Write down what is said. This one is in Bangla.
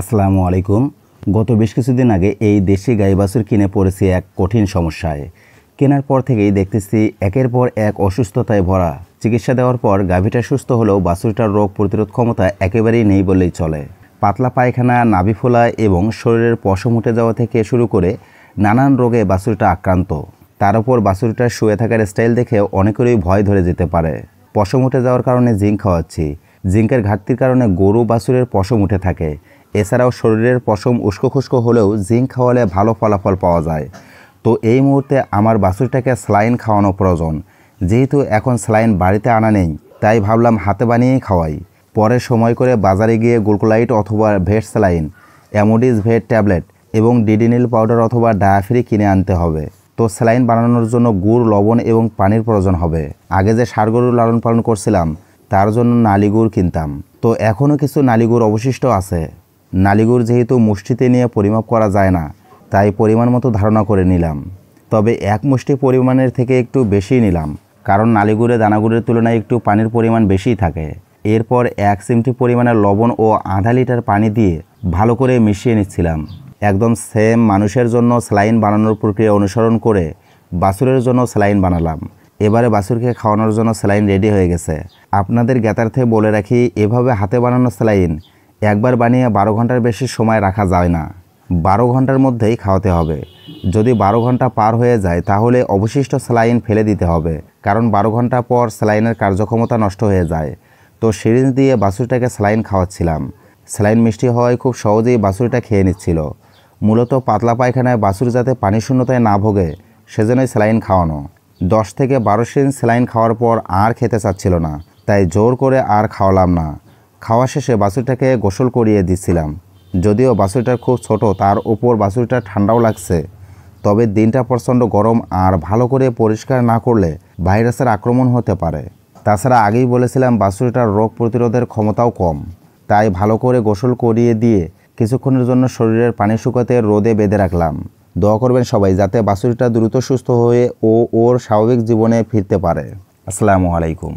আসসালামু আলাইকুম। গত বেশ কিছুদিন আগে এই দেশি গাই বাছুর কিনে পড়েছি এক কঠিন সমস্যায়। কেনার পর থেকেই দেখতেছি একের পর এক অসুস্থতায় ভরা। চিকিৎসা দেওয়ার পর গাভীটা সুস্থ হলেও বাছুরটার রোগ প্রতিরোধ ক্ষমতা একেবারেই নেই বললেই চলে। পাতলা পায়খানা, নাভি ফোলা এবং শরীরের পশম উঠে যাওয়া থেকে শুরু করে নানান রোগে বাছুরটা আক্রান্ত। তার উপর বাছুরটার শুয়ে থাকার স্টাইল দেখে অনেকেরই ভয় ধরে যেতে পারে। পশম উঠে যাওয়ার কারণে জিঙ্ক খাওয়াচ্ছি। জিঙ্কের ঘাটতির কারণে গরু বাছুরের পশম উঠে থাকে। এছাড়াও শরীরের পশম উস্কো খুস্কো হলেও জিঙ্ক খাওয়ালে ভালো ফলাফল পাওয়া যায়। তো এই মুহূর্তে আমার বাছুরটাকে স্যালাইন খাওয়ানো প্রয়োজন। যেহেতু এখন স্যালাইন বাড়িতে আনা নেই, তাই ভাবলাম হাতে বানিয়েই খাওয়াই। পরে সময় করে বাজারে গিয়ে গ্লুকোলাইট অথবা ভেট স্যালাইন, অ্যামোডিস ভেট ট্যাবলেট এবং ডিডিনিল পাউডার অথবা ডায়াফ্রি কিনে আনতে হবে। তো স্যালাইন বানানোর জন্য গুড়, লবণ এবং পানির প্রয়োজন হবে। আগে যে ষাঁড় গরু লালন পালন করছিলাম তার জন্য নালি গুড় কিনতাম। তো এখনও কিছু নালি গুড় অবশিষ্ট আছে। নালিগুড় যেহেতু মুষ্টিতে নিয়ে পরিমাপ করা যায় না, তাই পরিমাণ মতো ধারণা করে নিলাম। তবে এক মুষ্টি পরিমাণের থেকে একটু বেশি নিলাম, কারণ নালিগুড়ে দানাগুড়ের তুলনায় একটু পানির পরিমাণ বেশিই থাকে। এরপর 1 চিমটি পরিমাণের লবণ ও আধা লিটার পানি দিয়ে ভালো করে মিশিয়ে নিচ্ছিলাম। একদম সেম মানুষের জন্য স্যালাইন বানানোর প্রক্রিয়া অনুসরণ করে বাছুরের জন্য স্যালাইন বানালাম। এবারে বাছুরকে খাওয়ানোর জন্য স্যালাইন রেডি হয়ে গেছে। আপনাদের জ্ঞাতার্থে বলে রাখি, এভাবে হাতে বানানো স্যালাইন একবার বানিয়ে 12 ঘন্টার বেশি সময় রাখা যায় না। 12 ঘন্টার মধ্যেই খাওয়াতে হবে। যদি 12 ঘন্টা পার হয়ে যায় তাহলে অবশিষ্ট স্যালাইন ফেলে দিতে হবে, কারণ 12 ঘন্টা পর স্যালাইনের কার্যক্ষমতা নষ্ট হয়ে যায়। তো সিরিঞ্জ দিয়ে বাছুরটাকে স্যালাইন খাওয়াচ্ছিলাম। স্যালাইন মিষ্টি হওয়ায় খুব সহজেই বাছুরটা খেয়ে নিচ্ছিল। মূলত পাতলা পায়খানায় বাছুর যাতে পানি শূন্যতায় না ভোগে সেজন্যই স্যালাইন খাওয়ানো। 10 থেকে 12 সিরিঞ্জ স্যালাইন খাওয়ার পর আর খেতে চাচ্ছিল না, তাই জোর করে আর খাওয়ালাম না। খাওয়া শেষে বাছুরটাকে গোসল করিয়ে দিচ্ছিলাম। যদিও বাছুরটা খুব ছোট, তার উপর বাছুরটা ঠান্ডাও লাগছে। তবে দিনটা প্রচণ্ড গরম, আর ভালো করে পরিষ্কার না করলে ভাইরাসের আক্রমণ হতে পারে। তাছাড়া আগেই বলেছিলাম বাছুরটার রোগ প্রতিরোধের ক্ষমতাও কম। তাই ভালো করে গোসল করিয়ে দিয়ে কিছুক্ষণের জন্য শরীরের পানি শুকাতে রোদে বেঁধে রাখলাম। দোয়া করবেন সবাই যাতে বাছুরটা দ্রুত সুস্থ হয়ে ওর স্বাভাবিক জীবনে ফিরতে পারে। আসসালামু আলাইকুম।